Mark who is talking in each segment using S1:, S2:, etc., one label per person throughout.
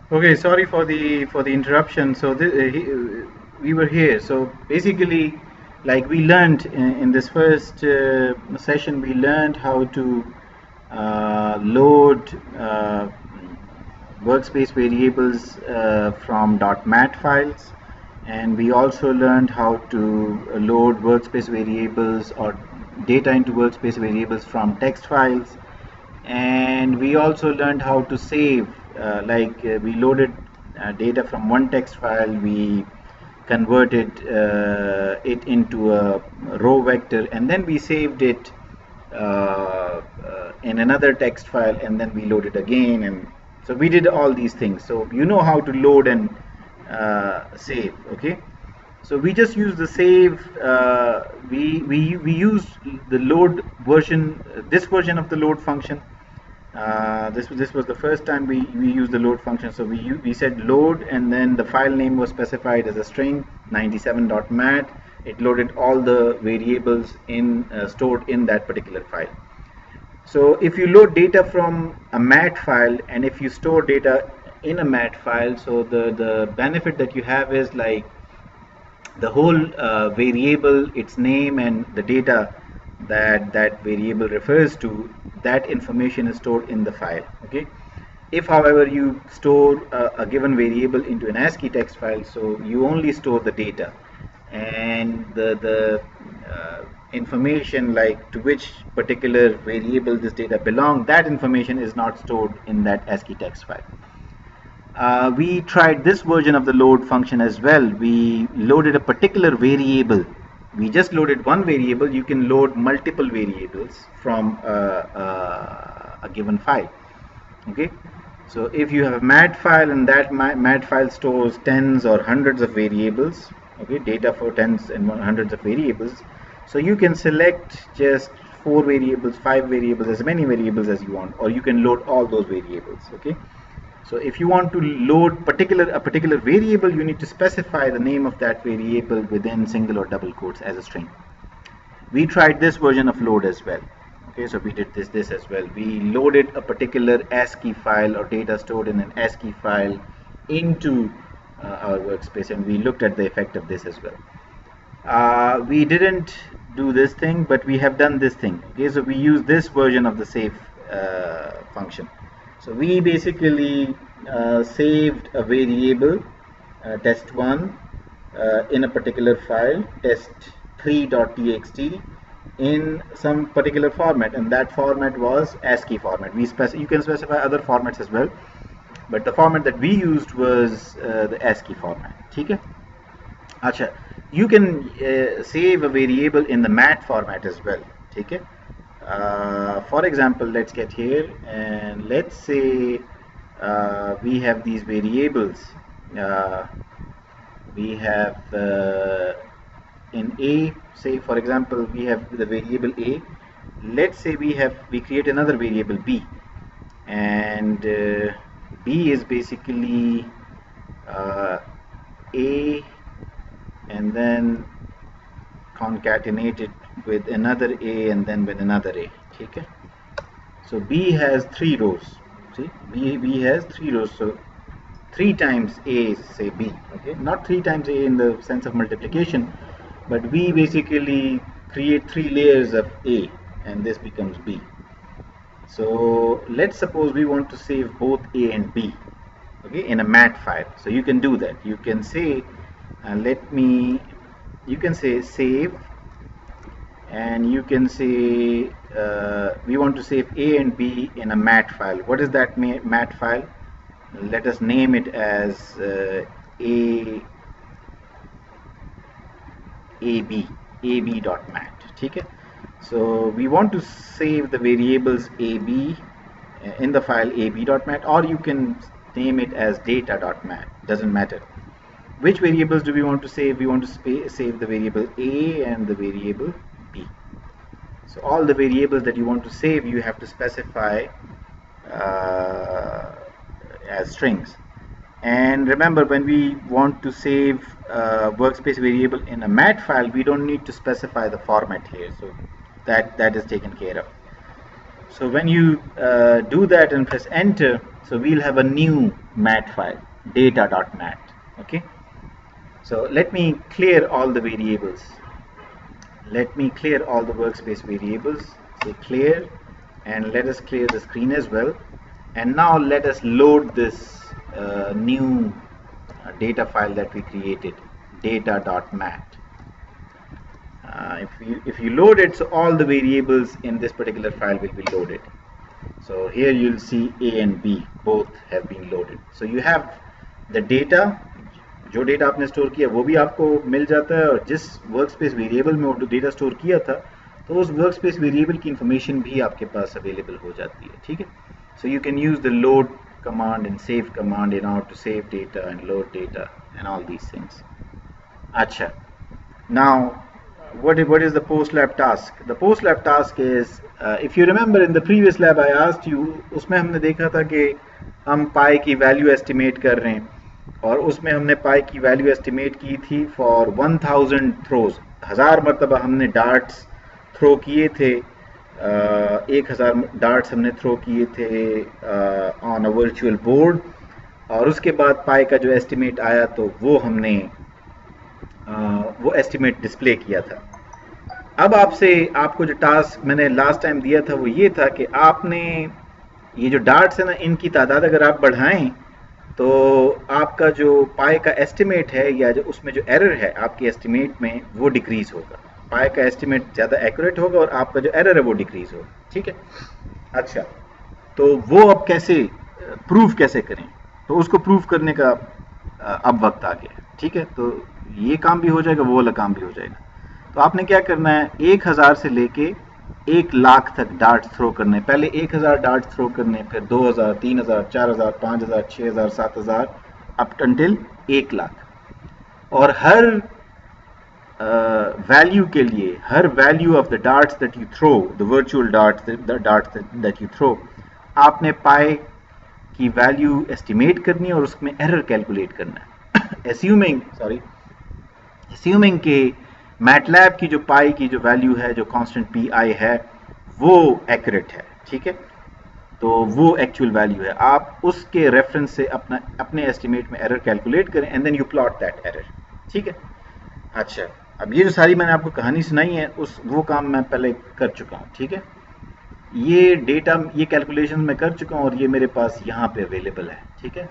S1: Okay, sorry for the interruption. So we were here. So basically, like we learned in this first session, we learned how to load workspace variables from .mat files, and we also learned how to load workspace variables or data into workspace variables from text files, and we also learned how to save, we loaded data from one text file, we converted it into a row vector, and then we saved it in another text file, and then we loaded again. And so we did all these things, so you know how to load and save. Okay, so we just use the save. We use the load version, this version of the load function. This was the first time we used the load function. So we said load, and then the file name was specified as a string 97.mat. It loaded all the variables in stored in that particular file. So if you load data from a mat file, and if you store data in a mat file, so the benefit that you have is like the whole variable, its name, and the data that that variable refers to, that information is stored in the file. Okay, if however you store a given variable into an ASCII text file, so you only store the data, and the information like to which particular variable this data belong, that information is not stored in that ASCII text file. We tried this version of the load function as well. We loaded a particular variable. We just loaded one variable. You can load multiple variables from a given file. Okay, so if you have a mat file, and that mat file stores tens or hundreds of variables, okay, data for tens and hundreds of variables, so you can select just 4 variables, 5 variables, as many variables as you want, or you can load all those variables. Okay, so if you want to load a particular variable, you need to specify the name of that variable within single or double quotes as a string. We tried this version of load as well. Okay, so we did this as well. We loaded a particular ASCII file or data stored in an ASCII file into our workspace, and we looked at the effect of this as well. We didn't do this thing, but we have done this thing. Okay, so we use this version of the save function. So we basically saved a variable test1 in a particular file, test3.txt, in some particular format, and that format was ASCII format. You can specify other formats as well, but the format that we used was the ASCII format. Okay. Acha, you can save a variable in the mat format as well. Okay. For example, let's get here, and let's say we have these variables. We have in A, say for example, we have the variable A. Let's say we create another variable B, and B is basically A, and then concatenate it with another A, and then with another A. Okay, so B has 3 rows. See, B has 3 rows, so 3 times A is, say, B. Okay, not 3 times A in the sense of multiplication, but we basically create 3 layers of A, and this becomes B. So let's suppose we want to save both A and B, okay, in a mat file. So you can do that. You can say you can say save, and you can say we want to save A and B in a mat file. What is that mat file? Let us name it as ab.mat. Okay, so we want to save the variables ab in the file ab.mat, or you can name it as data.mat, doesn't matter. Which variables do we want to save? We want to save the variable A and the variable B. So all the variables that you want to save, you have to specify as strings. And remember, when we want to save workspace variable in a mat file, we don't need to specify the format here, so that is taken care of. So when you do that and press enter, so we'll have a new mat file, data.mat. Okay, so let me clear all the variables. Let me clear all the workspace variables. Say clear, and let us clear the screen as well. And now let us load this new data file that we created, data.mat. If you load it, so all the variables in this particular file will be loaded. So here you'll see A and B both have been loaded. So you have the data, जो data आपने store किया वो भी आपको मिल जाता है, और जिस वर्क स्पेस वेरिएबल में वो डेटा स्टोर किया था तो उस वर्क स्पेस वेरिएबल की इंफॉर्मेशन भी आपके पास अवेलेबल हो जाती है. ठीक है, so you can use the load command and save command in order to save data and load data and all these things. Acha. Now, what is the post lab task? The post lab task is, if you remember in the previous lab I asked you, उसमें हमने देखा था कि हम पाई की value estimate कर रहे हैं, और उसमें हमने पाई की वैल्यू एस्टिमेट की थी फॉर 1000 थ्रोज. 1000 मरतबा हमने डार्ट्स थ्रो किए थे, 1000 डार्ट्स हमने थ्रो किए थे ऑन अ वर्चुअल बोर्ड, और उसके बाद पाई का जो एस्टिमेट आया तो वो हमने वो एस्टिमेट डिस्प्ले किया था. अब आपको जो टास्क मैंने लास्ट टाइम दिया था वो ये था कि आपने ये जो डार्ट्स है ना, इनकी तादाद अगर आप बढ़ाएं तो आपका जो पाई का एस्टिमेट है, या जो उसमें जो एरर है आपके एस्टिमेट में, वो डिक्रीज होगा. पाई का एस्टिमेट ज़्यादा एक्यूरेट होगा और आपका जो एरर है वो डिक्रीज होगा. ठीक है. अच्छा, तो वो अब कैसे प्रूफ कैसे करें, तो उसको प्रूफ करने का अब वक्त आ गया. ठीक है, तो ये काम भी हो जाएगा, वो वाला काम भी हो जाएगा. तो आपने क्या करना है, 1000 से लेके 1,00,000 तक डार्ट थ्रो करने. पहले 1000 डार्ट थ्रो करने, फिर 2000, 3000, 4000, 5000, 6000, 7000 अप टिल 1,00,000. और हर वैल्यू के लिए, हर value of the darts that you throw, the virtual darts that you throw, आपने पाई की वैल्यू एस्टिमेट करनी है और उसमें एरर कैलकुलेट करना है. एस्यूमिंग के मैटलैब की जो पाई की जो वैल्यू है, जो कांस्टेंट पी आई है, वो एक्यूरेट है. ठीक है, तो वो एक्चुअल वैल्यू है. आप उसके रेफरेंस से अपने एस्टिमेट में एरर कैलकुलेट करें and then you plot that error. ठीक है. अच्छा, अब ये जो सारी मैंने आपको कहानी सुनाई है, वो काम मैं पहले कर चुका हूँ. ठीक है, ये डेटा, ये कैलकुलेशन मैं कर चुका हूँ और ये मेरे पास यहाँ पे अवेलेबल है. ठीक है,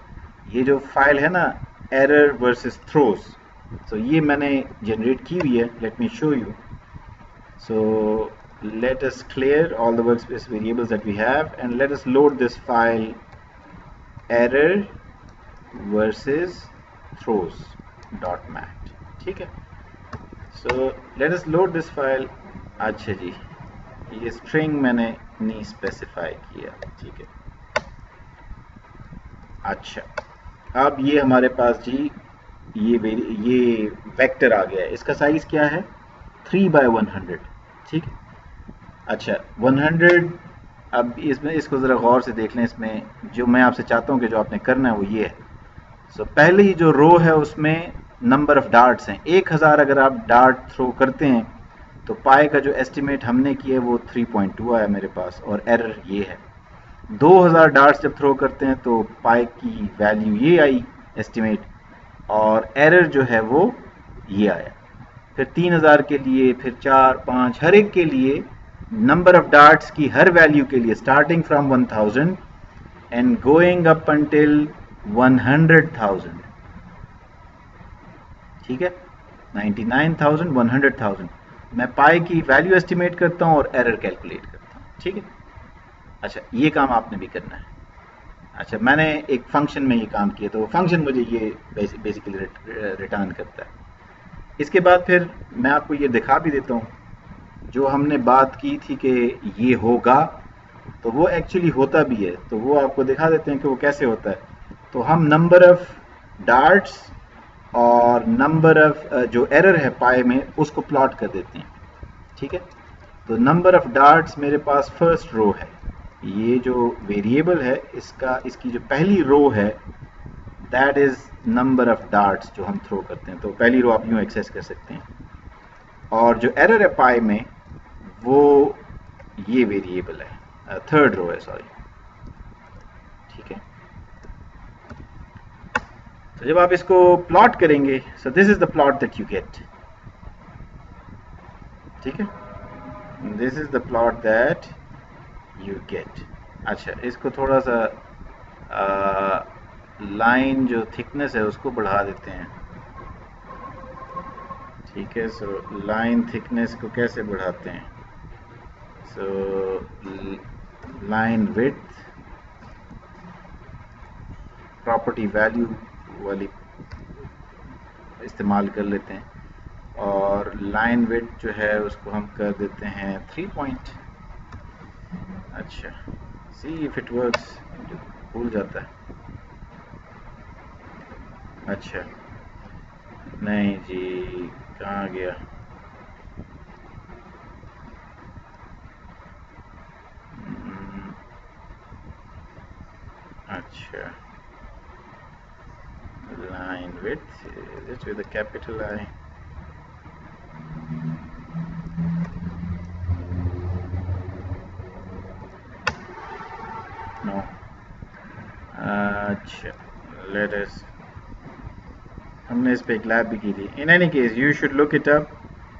S1: ये जो फाइल है ना, एरर वर्सेस थ्रोज, so ये मैंने जनरेट की हुई है. Let me show you. So let us clear all the workspace variables that we have and let us load this file, error versus throws.mat. ठीक है, so let us load this file. अच्छा जी, ये string मैंने नहीं specify किया. ठीक है. अच्छा, अब ये हमारे पास जी ये वेक्टर आ गया है. इसका साइज क्या है, 3x100. ठीक. अच्छा, 100. अब इसमें इसको ज़रा गौर से देख लें. इसमें जो मैं आपसे चाहता हूँ कि जो आपने करना है वो ये है. सो पहले ही जो रो है उसमें नंबर ऑफ डार्ट्स हैं. 1000 अगर आप डार्ट थ्रो करते हैं तो पाई का जो एस्टिमेट हमने किया है वो 3.2 आया मेरे पास, और एरर ये है. 2000 डार्ट्स जब थ्रो करते हैं तो पाई की वैल्यू ये आई एस्टिमेट, और एरर जो है वो ये आया. फिर 3000 के लिए, फिर 4, 5, हर एक के लिए नंबर ऑफ डार्ट्स की हर वैल्यू के लिए starting from 1000 and going up until 100,000. ठीक है, 99,000, 100,000 मैं पाई की वैल्यू एस्टिमेट करता हूँ और एरर कैलकुलेट करता हूँ. ठीक है. अच्छा, ये काम आपने भी करना है. अच्छा, मैंने एक फंक्शन में ये काम किया तो फंक्शन मुझे ये बेसिकली रिटर्न करता है. इसके बाद फिर मैं आपको ये दिखा भी देता हूँ, जो हमने बात की थी कि ये होगा, तो वो एक्चुअली होता भी है. तो वो आपको दिखा देते हैं कि वो कैसे होता है. तो हम नंबर ऑफ डार्ट्स और नंबर ऑफ जो एरर है पाई में उसको प्लॉट कर देते हैं. ठीक है, तो नंबर ऑफ डार्ट्स मेरे पास फर्स्ट रो है. ये जो वेरिएबल है इसकी जो पहली रो है, that is number of darts जो हम थ्रो करते हैं. तो पहली रो आप यूँ एक्सेस कर सकते हैं. और जो एरर है पाई में वो ये वेरिएबल है. थर्ड रो है, सॉरी, ठीक है। तो जब आप इसको प्लॉट करेंगे, so this is the plot that you get, ठीक है, this is the plot that you get. अच्छा, इसको थोड़ा सा लाइन जो थिकनेस है उसको बढ़ा देते हैं, ठीक है। सो लाइन थिकनेस को कैसे बढ़ाते हैं, so line width property value वाली इस्तेमाल कर लेते हैं, और लाइन विड्थ जो है उसको हम कर देते हैं 3 पॉइंट। अच्छा, सी इफ इट वर्क्स, भूल जाता है। अच्छा, नहीं जी, कहाँ गया, अच्छा, line width, is it with a capital I? No. अच्छा, let us, हमने इस पे एक लैब भी की थी. In any case, you should look it up.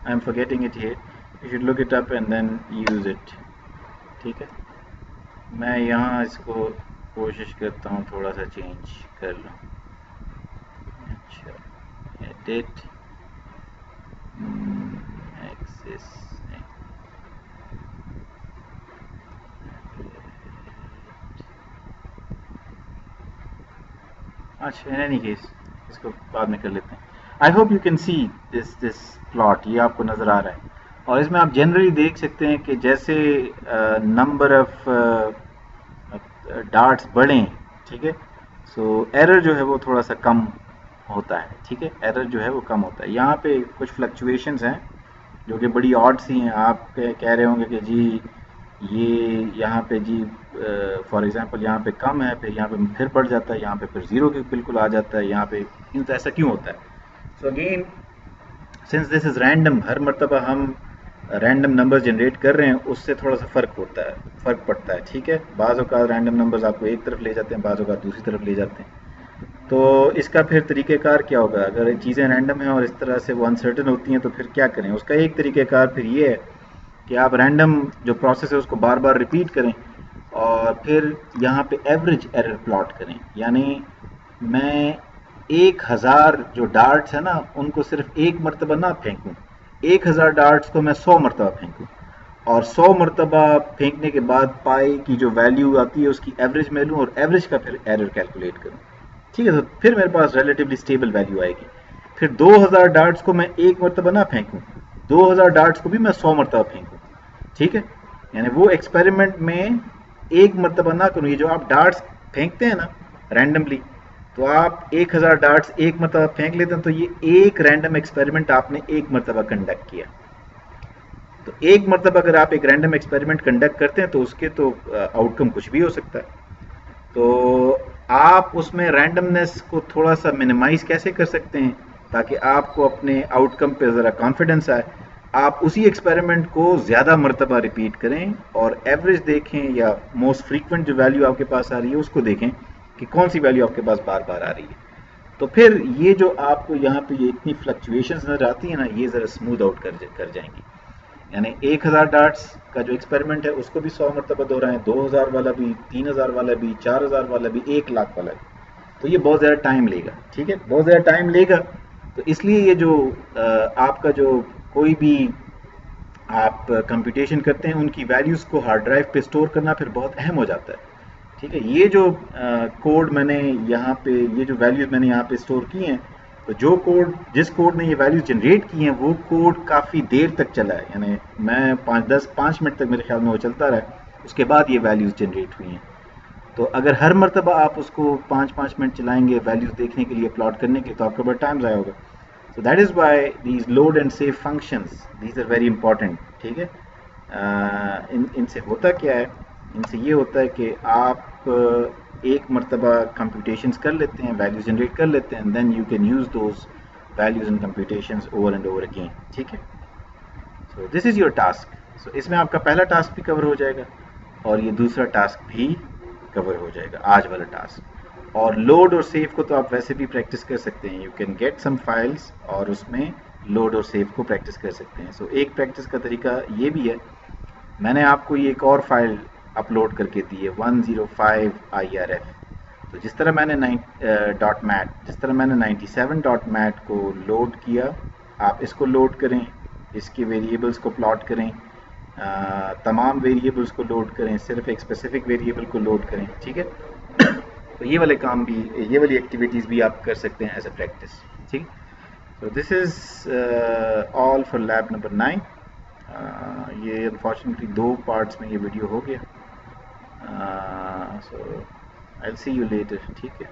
S1: I'm forgetting it here. You should look it up and then use it. ठीक है. मैं यहाँ इसको कोशिश करता हूँ थोड़ा सा चेंज कर लूँ. अच्छा, edit, axis. अच्छा, in any case, इसको बाद में कर लेते हैं. I hope you can see this plot, ये आपको नज़र आ रहा है, और इसमें आप जनरली देख सकते हैं कि जैसे नंबर ऑफ डार्ट्स बढ़ें, ठीक है, सो एरर जो है वो थोड़ा सा कम होता है, ठीक है, एरर जो है वो कम होता है. यहाँ पे कुछ फ्लक्चुएशंस हैं जो कि बड़ी ऑड सी हैं. आप कह रहे होंगे कि जी ये यहाँ पे जी फॉर एग्जांपल यहाँ पे कम है, फिर यहाँ पे फिर बढ़ जाता है, यहाँ पे फिर ज़ीरो के बिल्कुल आ जाता है, यहाँ पे क्यों, तो ऐसा क्यों होता है? So again, since this is random, हर मरतबा हम रैंडम नंबर्स जनरेट कर रहे हैं, उससे थोड़ा सा फ़र्क पड़ता है, ठीक है. बाज़ औक़ात रैंडम नंबर्स आपको एक तरफ ले जाते हैं, बाज़ औक़ात दूसरी तरफ ले जाते हैं. तो इसका फिर तरीक़ेकार क्या होगा? अगर चीज़ें रैंडम हैं और इस तरह से वो अनसर्टन होती हैं तो फिर क्या करें? उसका एक तरीक़ेकार फिर ये है कि आप रैंडम जो प्रोसेस है उसको बार बार रिपीट करें, और फिर यहाँ पे एवरेज एरर प्लॉट करें. यानी मैं 1000 जो डार्ट्स है ना, उनको सिर्फ एक मरतबा ना फेंकूं, 1000 डार्ट्स को मैं 100 मरतबा फेंकूं, और 100 मरतबा फेंकने के बाद पाई की जो वैल्यू आती है उसकी एवरेज मैं लूँ और एवरेज का फिर एरर कैलकुलेट करूँ, ठीक है. तो फिर मेरे पास रिलेटिवली स्टेबल वैल्यू आएगी. फिर 2000 डार्ट्स को मैं एक मरतबा ना फेंकूं, 2000 डार्ट्स को भी मैं 100 मरतबा फेंकूं, ठीक है. यानी वो एक्सपेरिमेंट में एक मरतबा ना करूँ. ये जो आप डार्ट्स फेंकते हैं ना रैंडमली, तो आप 1000 डार्ट्स एक मरतबा फेंक लेते हैं, तो ये एक रैंडम एक्सपेरिमेंट आपने एक मरतबा कंडक्ट किया. तो एक मरतबा अगर आप एक रैंडम एक्सपेरिमेंट कंडक्ट करते हैं तो उसके तो आउटकम कुछ भी हो सकता है. तो आप उसमें रैंडमनेस को थोड़ा सा मिनिमाइज कैसे कर सकते हैं ताकि आपको अपने आउटकम पे ज़रा कॉन्फिडेंस आए? आप उसी एक्सपेरिमेंट को ज़्यादा मरतबा रिपीट करें और एवरेज देखें, या मोस्ट फ्रीक्वेंट जो वैल्यू आपके पास आ रही है उसको देखें कि कौन सी वैल्यू आपके पास बार बार आ रही है. तो फिर ये जो आपको यहाँ पे ये इतनी फ्लक्चुएशंस नज़र आती है ना, ये ज़रा स्मूथ आउट कर जाएंगी. यानी 1000 डार्ट्स का जो एक्सपेरिमेंट है उसको भी 100 मरतबा दोहराएं, 2000 वाला भी, 3000 वाला भी, 4000 वाला भी, 1 लाख वाला भी. तो ये बहुत ज़्यादा टाइम लेगा, ठीक है, बहुत ज़्यादा टाइम लेगा. तो इसलिए ये जो आपका जो कोई भी आप कंप्यूटेशन करते हैं उनकी वैल्यूज़ को हार्ड ड्राइव पे स्टोर करना फिर बहुत अहम हो जाता है, ठीक है. ये जो कोड मैंने यहाँ पे, ये जो वैल्यूज़ मैंने यहाँ पे स्टोर की हैं, तो जिस कोड ने ये वैल्यूज़ जनरेट की हैं वो कोड काफ़ी देर तक चला है. यानी मैं 5 मिनट तक मेरे ख्याल में वो चलता रहा, उसके बाद ये वैल्यूज़ जनरेट हुई हैं. तो अगर हर मरतबा आप उसको 5 मिनट चलाएंगे वैल्यूज़ देखने के लिए, प्लॉट करने के लिए, तो आपका बड़ा टाइम ज़ाया होगा. So that is why these load and save functions, these are very important, ठीक है. इनसे होता क्या है? इनसे ये होता है कि आप एक मरतबा computations कर लेते हैं, values generate कर लेते हैं, and then you can use those values and computations over and over again, ठीक है. So this is your task. So इसमें आपका पहला टास्क भी कवर हो जाएगा. اور یہ دوسرا ٹاسک بھی کور ہو جائے گا، آج والا ٹاسک. اور لوڈ اور سیو کو تو آپ ویسے بھی پریکٹس کر سکتے ہیں. You can get some files اور اس میں لوڈ اور سیو کو پریکٹس کر سکتے ہیں. سو ایک پریکٹس کا طریقہ یہ بھی ہے، میں نے آپ کو یہ ایک اور فائل اپلوڈ کر کے دی ہے 105 IRF. تو جس طرح میں نے ڈاٹ میٹ جس طرح میں نے 97 ڈاٹ میٹ کو لوڈ کیا، آپ اس کو لوڈ کریں، اس کے ویریبلس کو پلاٹ کریں، تمام ویریبلس کو لوڈ کریں، صرف ایک اسپیسیفک ویریبل کو لوڈ کریں. ٹھیک ہے، تو یہ والے کام بھی، یہ والی ایکٹیویٹیز بھی آپ کر سکتے ہیں ایز اے پریکٹس. ٹھیک. So this is all for lab number 9. یہ انفارچونیٹلی 2 پارٹس میں یہ ویڈیو ہو گیا. So I'll see you later. ٹھیک ہے.